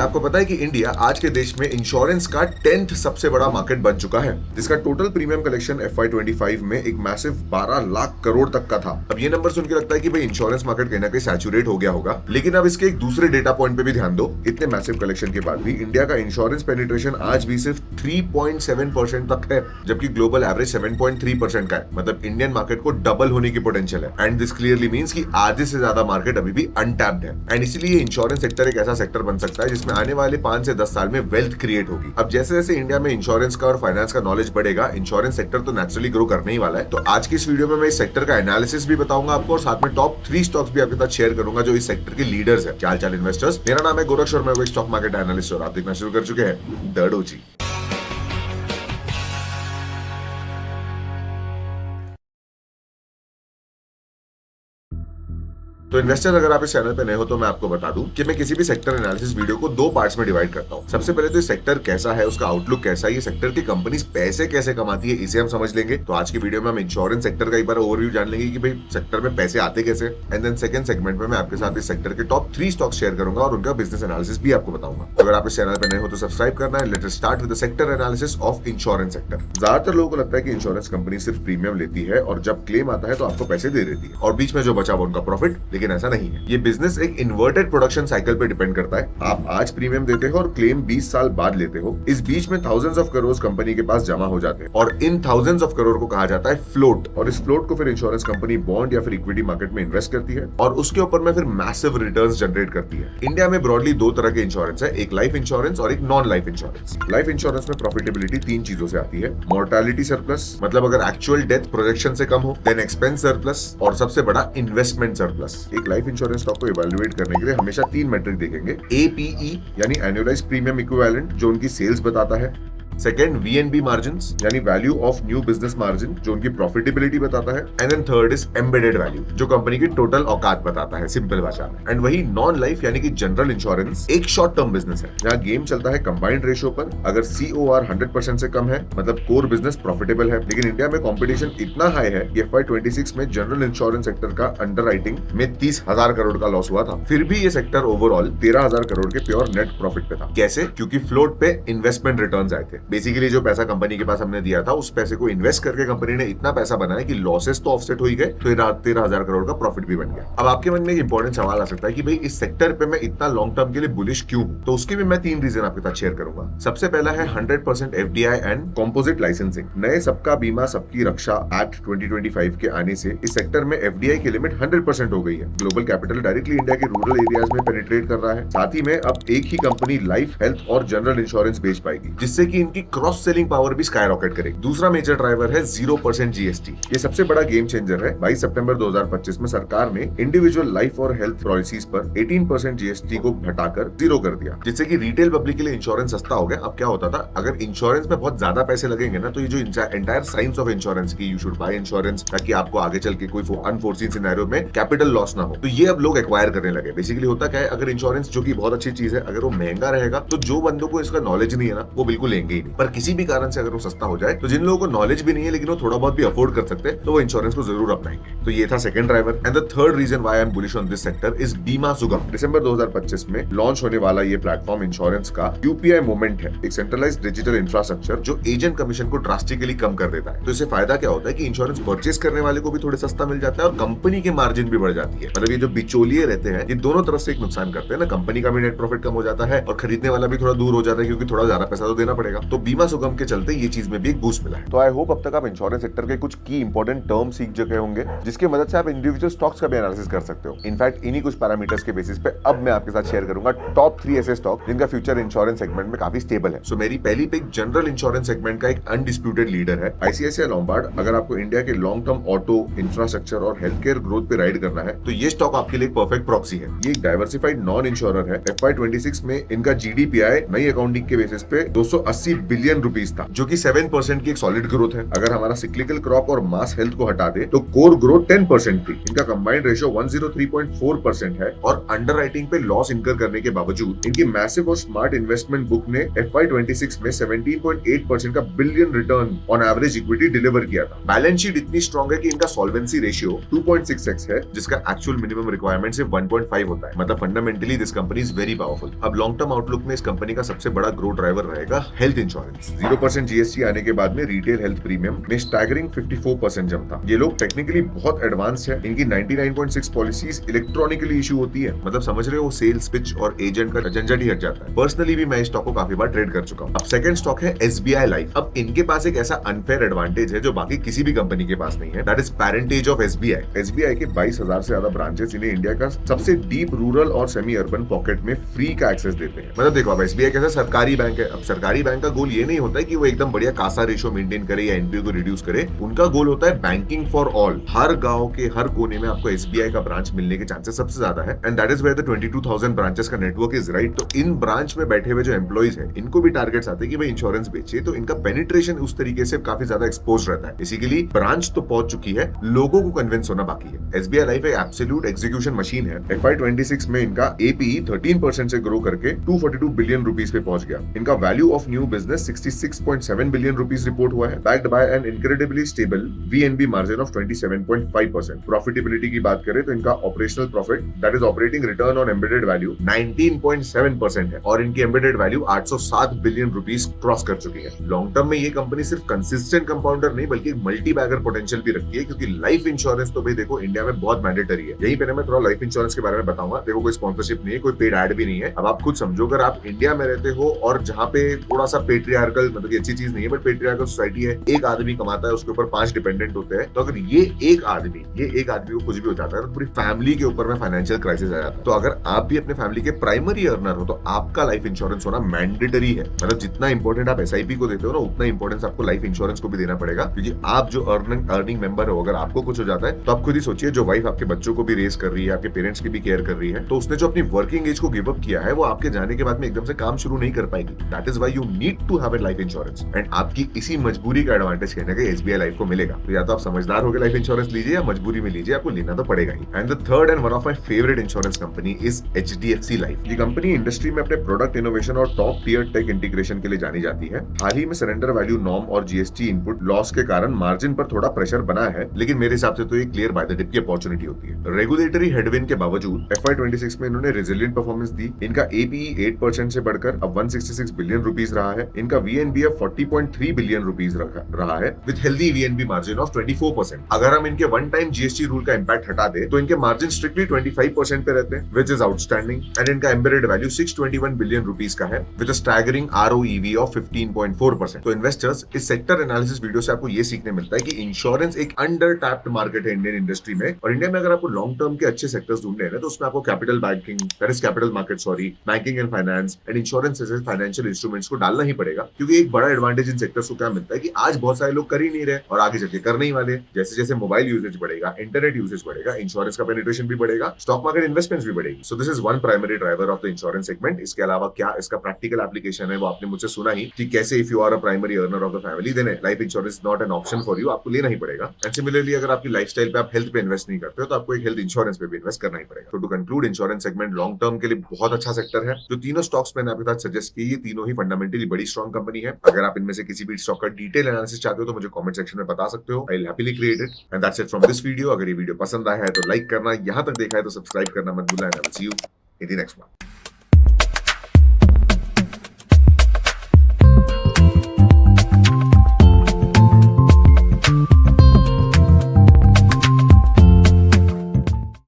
क्या आपको पता है कि इंडिया आज के देश में इंश्योरेंस का 10th सबसे बड़ा मार्केट बन चुका है, जिसका टोटल प्रीमियम कलेक्शन FY25 में एक मैसिव 12 लाख करोड़ तक का था। अब ये नंबर सुन के लगता है कि भाई इंश्योरेंस मार्केट कहीं ना कहीं सैचुरेट हो गया होगा, लेकिन अब इसके एक दूसरे डेटा पॉइंट पे भी ध्यान दो। इतने मैसिव कलेक्शन के बाद भी इंडिया का इंश्योरेंस पेनिट्रेशन आज भी सिर्फ 3.7% तक है, जबकि ग्लोबल एवरेज 7.3% का है। मतलब इंडियन मार्केट को डबल होने की पोटेंशियल है एंड दिस क्लियरली मींस कि आधे से ज्यादा मार्केट अभी भी अनटैप्ड है। एंड इसीलिए इंश्योरेंस सेक्टर एक ऐसा सेक्टर बन सकता है जिसमें आने वाले 5 से 10 साल में वेल्थ क्रिएट होगी। अब जैसे जैसे इंडिया में इंश्योरेंस का और फाइनेंस का नॉलेज बढ़ेगा, इंश्योरेंस सेक्टर तो नेचुरली ग्रो करने ही वाला है। तो आज की इस वीडियो में मैं इस सेक्टर का एनालिसिस भी बताऊंगा आपको और साथ में टॉप 3 स्टॉक्स भी आपके साथ शेयर करूंगा जो इस सेक्टर के लीडर्स है। क्या हाल इन्वेस्टर्स, मेरा नाम है गोरक्ष और मैं स्टॉक मार्केट एनालिस्ट और आप देखना शुरू कर चुके हैं द डोजी। तो इन्वेस्टर, अगर आप इस चैनल पे नए हो तो मैं आपको बता दूं कि मैं किसी भी सेक्टर एनालिसिस वीडियो को 2 पार्ट्स में डिवाइड करता हूं। सबसे पहले तो इस सेक्टर कैसा है, उसका आउटलुक कैसा है, ये सेक्टर की कंपनीज पैसे कैसे कमाती है, इसे हम समझ लेंगे। तो आज की वीडियो में हम इंश्योरेंस सेक्टर का एक बार ओवरव्यू जान लेंगे कि भाई सेक्टर में पैसे आते कैसे। एंड देन सेकंड सेगमेंट में मैं आपके साथ इस सेक्टर के टॉप 3 स्टॉक्स शेयर करूंगा और उनका बिजनेस एनालिसिस भी आपको बताऊंगा। अगर आप इस चैनल पर नए हो तो सब्सक्राइब करना है। Let's start with the sector analysis of insurance sector. ज्यादातर लोगों को लगता है कि इंश्योरेंस कंपनी सिर्फ प्रीमियम लेती है और जब क्लेम आता है तो आपको पैसे दे देती है और बीच में जो बचा वो उनका प्रॉफिट, लेकिन ऐसा नहीं है। ये बिजनेस एक इन्वर्टेड प्रोडक्शन साइकिल पे डिपेंड करता है। आप आज प्रीमियम देते हो और क्लेम 20 साल बाद लेते हो। इस बीच में थाउजेंड्स ऑफ करोड़ कंपनी के पास जमा हो जाते हैं और इन थाउजेंड्स ऑफ करोड़ को कहा जाता है फ्लोट। और इस फ्लोट को फिर इंश्योरेंस कंपनी बॉन्ड या फिर इक्विटी मार्केट में इन्वेस्ट करती है और उसके ऊपर में फिर मैसिव रिटर्न्स जनरेट करती है। इंडिया में ब्रॉडली 2 तरह के इंश्योरेंस है, एक लाइफ इंश्योरेंस और एक non life insurance. Life insurance में प्रॉफिटेबिलिटी 3 चीजों से आती है। मोर्टेलिटी सरप्लस, मतलब अगर एक्चुअल डेथ प्रोजेक्शन से कम हो, देन एक्सपेंस सरप्लस और सबसे बड़ा इन्वेस्टमेंट सरप्लस। एक लाइफ इंश्योरेंस स्टॉक को इवैल्यूएट करने के लिए हमेशा 3 मेट्रिक देखेंगे। APE यानी एनुअलाइज्ड प्रीमियम इक्विवेलेंट, जो उनकी सेल्स बताता है। सेकंड, VNB मार्जिन्स यानी value of new business margin, जो उनकी प्रॉफिटेबिलिटी बताता है। And then third is embedded value, जो कंपनी की टोटल औकात बताता है, सिंपल भाषा में। एंड वही नॉन लाइफ यानी कि जनरल इंश्योरेंस एक शॉर्ट टर्म बिजनेस है जहां गेम चलता है कंबाइंड रेशियो पर। अगर COR 100% से कम है मतलब कोर बिजनेस प्रॉफिटेबल है। लेकिन इंडिया में कॉम्पिटिशन इतना हाई है कि FY26 में जनरल इंश्योरेंस सेक्टर का अंडरराइटिंग में 30,000 करोड़ का लॉस हुआ था। फिर भी ये सेक्टर ओवरऑल 13,000 करोड़ के प्योर नेट प्रॉफिट पे था। कैसे? क्योंकि फ्लोट पे इन्वेस्टमेंट रिटर्न्स आए थे। बेसिकली जो पैसा कंपनी के पास हमने दिया था उस पैसे को इन्वेस्ट करके कंपनी ने इतना पैसा बनाया कि लॉसेस तो ऑफसेट हो ही गए, तो 13,000 करोड़ का प्रॉफिट भी बन गया। अब आपके मन में एक इंपॉर्टेंट सवाल आ सकता है कि भाई इस सेक्टर पे मैं इतना लॉन्ग टर्म के लिए बुलिश क्यों हूं? तो उसके भी मैं 3 रीजन आपके साथ शेयर करूंगा। सबसे पहला है 100% FDI एंड कॉम्पोजिट लाइसेंसिंग। नए सबका बीमा सबकी रक्षा एक्ट 2025 के आने से इस सेक्टर में FDI की लिमिट 100% हो गई है। ग्लोबल कैपिटल डायरेक्टली इंडिया के रूरल एरियाज में पेनिट्रेट कर रहा है। साथ ही में अब एक ही कंपनी लाइफ, हेल्थ और जनरल इंश्योरेंस बेच पाएगी, जिससे कि इनकी क्रॉस सेलिंग पावर भी स्काई रॉकेट करेगी। दूसरा मेजर ड्राइवर है 0% GST। ये सबसे बड़ा गेम चेंजर है। 22 सितंबर 2025 में सरकार ने इंडिविजुअल लाइफ और हेल्थ पॉलिसीज पर 18% GST को घटाकर 0 कर दिया, जिससे कि रिटेल पब्लिक के लिए इंश्योरेंस सस्ता हो गया। अब क्या होता था, अगर इंश्योरेंस में बहुत ज्यादा पैसे लगेंगे ना, तो ये जो एंटायर साइंस ऑफ इंश्योरेंस की, यू शुड बाय इंश्योरेंस ताकि आपको आगे चल के कोई अनफोर्सीन सिनेरियो में कैपिटल लॉस ना हो, तो ये अब लोग एक्वायर करने लगे। बेसिकली होता क्या है, अगर इंश्योरेंस, जो कि बहुत अच्छी चीज है, अगर वो महंगा रहेगा तो जो बंदों को इसका नॉलेज नहीं है ना, वो बिल्कुल लेंगे ही नहीं। पर किसी भी कारण से अगर वो सस्ता हो जाए तो जिन लोगों को नॉलेज भी नहीं है लेकिन वो थोड़ा बहुत भी अफोर्ड कर सकते हैं, तो वो इंश्योरेंस को जरूर अपनाएंगे। तो ये था second driver. And the third reason why I am bullish on this sector is Bima Sugam. दिसंबर 2025 में लॉन्च होने वाला ये प्लेटफॉर्म इंश्योरेंस का UPI मोमेंट है, एक सेंट्रलाइज्ड डिजिटल इंफ्रास्ट्रक्चर जो एजेंट कमीशन को ड्रास्टिकली कम कर देता है। तो इससे फायदा क्या होता है कि इंश्योरेंस परचेस करने वाले को भी थोड़े सस्ता मिल जाता है और कंपनी की मार्जिन भी बढ़ जाती है। मतलब ये जो बिचौलिए रहते हैं, ये दोनों तरफ से एक नुकसान करते हैं ना। कंपनी का भी नेट प्रॉफिट कम हो जाता है और खरीदने वाला भी थोड़ा दूर हो जाता है, क्योंकि थोड़ा ज्यादा पैसा तो देना पड़ेगा। तो बीमा सुगम के चलते ये चीज में भी एक बूस्ट मिला है। तो आई होप अब तक आप इंश्योरेंस सेक्टर के कुछ की इंपॉर्टेंट टर्म सीख चुके होंगे, जिसकी मदद से आप इंडिविजुअल स्टॉक्स का भी एनालिसिस कर सकते हो। इनफैक्ट इन्हीं कुछ पैरामीटर्स के बेसिस पे अब मैं आपके साथ शेयर करूंगा टॉप 3 ऐसे स्टॉक जिनका फ्यूचर इंश्योरेंस सेगमेंट में काफी स्टेबल है। सो मेरी पहली पिक जनरल इंश्योरेंस सेगमेंट का एक अनडिस्प्यूटेड लीडर है, ICICI लॉम्बार्ड। अगर आपको इंडिया के लॉन्ग टर्म ऑटो, इंफ्रास्ट्रक्चर और हेल्थ केयर ग्रोथ पे राइड करना है तो ये स्टॉक आपके लिए परफेक्ट प्रॉक्सी है। ये एक डाइवर्सिफाइड नॉन इंश्योरर है। FY26 में इनका GDPI नई अकाउंटिंग के बेसिस पे 280 बिलियन रुपीज था, जो कि 7% की एक सॉलिड ग्रोथ है। अगर हमारा सिक्लिकल क्रॉप और मास हेल्थ को हटा दे तो कोर ग्रोथ 10% थी। इनका कंबाइंड रेशियो 103.4% है और अंडर राइटिंग पे लॉस इनकर करने के बावजूद इनकी मैसिव और स्मार्ट इन्वेस्टमेंट बुक ने FY26 में 17.8% का billion return on average equity deliver किया था। बैलेंस शीट इतनी स्ट्रॉन्ग है कि इनका सॉल्वेंसी रेशियो 2.6x है, जिसका एक्चुअल मिनिमम रिक्वायरमेंट सिर्फ 1.5 होता है। मतलब fundamentally this company is very powerful. अब लॉन्ग टर्म आउटलुक में इस कंपनी का सबसे बड़ा ग्रोथ ड्राइवर रहेगा हेल्थ इंश्योरेंस। 0% जीएसटी आने के बाद में रिटेल हेल्थ प्रीमियम में स्टैगरिंग 54% जम था। ये लोग टेक्निकली बहुत एडवांस्ड है। इनकी 99.6 पॉलिसीज इलेक्ट्रॉनिकली इशू होती है। मतलब समझ रहे हो, सेल्स पिच और एजेंट का झंझट ही हट जाता है। पर्सनली भी मैं इस स्टॉक को काफी बार ट्रेड कर चुका हूँ। अब सेकंड स्टॉक है SBI लाइफ। अब इनके पास एक ऐसा अनफेयर एडवांटेज है जो बाकी किसी भी कंपनी के पास नहीं है। That is parentage of SBI। SBI के 22,000 से ज्यादा ब्रांचेस इन्हें इंडिया का सबसे डीप रूरल और सेमी अर्बन पॉकेट में फ्री का एक्सेस देते हैं। मतलब देखो, अब SBI कैसा सरकारी बैंक है। अब सरकारी बैंक का गोल ये नहीं होता है कि वो एकदम बढ़िया कासा रेशो मेंटेन करे या एनपीओ को रिड्यूस करे। उनका गोल होता है बैंकिंग फॉर ऑल। हर गांव के हर कोने में आपको SBI का ब्रांच मिलने के चांसेस सबसे ज्यादा है। And that is where the 22,000 branches का नेटवर्क इज राइट। तो इन ब्रांच में बैठे हुए जो एम्प्लॉइज है, इनको भी टारगेट्स आते हैं कि भाई इंश्योरेंस बेचिए, तो इनका पेनिट्रेशन उस तरीके से काफी ज्यादा एक्सपोज रहता है। इसीलिए ब्रांच तो पहुंच चुकी है, लोगों को कन्विंस होना बाकी है। SBI लाइफ एक एब्सोल्यूट एग्जीक्यूशन मशीन है। FY26 में इनका APE 13% से ग्रो करके 242 बिलियन रुपीस पे पहुंच गया। इनका value of new business 66.7 billion rupees report हुआ है, backed by N incredibly stable VNB margin of 27.5%। Profitability की बात करें तो इनका operational profit that is operating return on embedded value 19.7% है और इनकी embedded value 807 billion rupees cross कर चुकी है। लॉन्ग टर्म में ये कंपनी सिर्फ कंसिस्टेंट कंपाउंडर नहीं बल्कि मल्टी बैगर पोटेंशियल भी रखती है, क्योंकि लाइफ इंश्योरेंस तो भाई देखो इंडिया में बहुत मैंडेटरी है। यहीं पे मैं थोड़ा लाइफ इंश्योरेंस के बारे में बताऊंगा। देखो, कोई स्पॉन्सरशिप नहीं है, कोई पेड एड भी नहीं है। अब आप खुद समझो, अगर आप इंडिया में रहते हो और जहाँ पे थोड़ा सा पेट्रियार्कल, मतलब अच्छी चीज नहीं है बट पेट्रियार्कल सोसाइटी है, एक आदमी कमाता है, उसके ऊपर 5 डिपेंडेंट होते हैं, तो अगर ये एक आदमी को कुछ भी हो जाता है तो पूरी फैमिली के ऊपर में फाइनेंशियल क्राइसिस आ जाता है। तो अगर आप भी अपने फैमिली के प्राइमरी अर्नर हो तो आपका लाइफ इंश्योरेंस होना मैंडेटरी है। मतलब जितना इंपॉर्टेंट आप SIP को देते हो ना, उतना इंपॉर्टेंस आपको लाइफ इंश्योरेंस को भी देना पड़ेगा, क्योंकि आप जो अर्निंग मेंबर हो, अगर आपको कुछ हो जाता है तो आप खुद ही सोचिए, जो वाइफ आपके बच्चों को भी रेस कर रही है, आपके पेरेंट्स की भी केयर कर रही है, तो उसने जो अपनी वर्किंग एज को गिव अप किया है, वो आपके जाने के बाद में एकदम से काम शुरू नहीं कर पाएगी। That is why you need to have a life insurance. एंड आपकी इसी मजबूरी का एडवांटेज कहीं ना कहीं SBI लाइफ को मिलेगा। तो या तो आप समझदार होकर लाइफ इंश्योरेंस लीजिए या मजबूरी में लीजिए, आपको लेना तो पड़ेगा ही। And the third and one of my favourite insurance company is HDFC life. ये कंपनी इंडस्ट्री में अपने प्रोडक्ट इनोवेशन और टॉप टियर टेक इंटीग्रेशन के लिए जानी जाती है। हाल ही में सरेंडर वैल्यू नॉर्म और GST इनपुट लॉस के कारण मार्जिन पर थोड़ा प्रेशर बना है, लेकिन मेरे हिसाब से तो ये क्लियर बाय द डिप की अपॉर्चुनिटी होती है। रेगुलेटरी हेडविंड के बावजूद FY26 में इन्होंने रेजिलिएंट परफॉर्मेंस दी। इनका APE 8% से बढ़कर अब 166 बिलियन रुपीस रहा है। इनका VNB अब 40.3 बिलियन रुपीस रहा है with healthy VNB margin of 24%। अगर हम इनके वन टाइम GST रूल का इंपैक्ट हटा दे तो इनके मार्जिन स्ट्रिक्टली 25% पे रहते हैं, विच इज आउटस्टैंडिंग। एंड इनका एम्बेडेड वैल्यू 621 बिलियन रुपीस का है with a staggering ROEV of 15.4%। तो इन्वेस्टर्स, इस सेक्टर एनालिसिस वीडियो से आपको ये सीखने मिलता है कि इंश्योरेंस एक अंडर टैप्ड मार्केट है इंडियन इंडस्ट्री में। और इंडिया में अगर आपको लॉन्ग टर्म के अच्छे सेक्टर्स ढूंढने हैं तो उसमें आपको capital market banking and finance and insurance जैसे फाइनेंशियल इंस्ट्रूमेंट्स को डालना ही पड़ेगा, क्योंकि एक बड़ा एडवांटेज इन सेक्टर्स को क्या मिलता है कि आज बहुत सारे लोग कर ही नहीं रहे और आगे चलके करने ही वाले। जैसे जैसे मोबाइल यूजेज बढ़ेगा, इंटरनेट यूजेज बढ़ेगा, इंश्योरेंस का पेनिट्रेशन भी बढ़ेगा, स्टॉक मार्केट इन्वेस्टमेंट्स भी बढ़ेगी। So this is one primary driver of the insurance segment. इसके अलावा क्या इसका प्रैक्टिकल एप्लीकेशन है वो आपने मुझसे सुना ही कि कैसे if you are a primary earner of the family then life insurance not an option for you, आपको लेना ही पड़ेगा। एंड सिमिलरली अगर आपकी लाइफस्टाइल पे आप हेल्थ पे इन्वेस्ट नहीं करते हो तो आपको एक हेल्थ इंश्योरेंस पे भी इन्वेस्ट करना ही पड़ेगा। तो to conclude, insurance segment long term के लिए बहुत अच्छा सेक्टर है। जो तीनों स्टॉक्स मैंने आपके साथ सजेस्ट किए, ये तीनों ही फंडामेंटली बड़ी स्ट्रॉन्ग कंपनी है। अगर आप इनमें से किसी भी स्टॉक का डिटेल एनालिसिस चाहते हो तो मुझे कमेंट सेक्शन में बता सकते हो। I will happily create it. And that's it from this video. अगर ये वीडियो पसंद आया है तो लाइक करना, यहां तक देखा है तो सब्सक्राइब करना मत भूलना। And I will see you in the next one.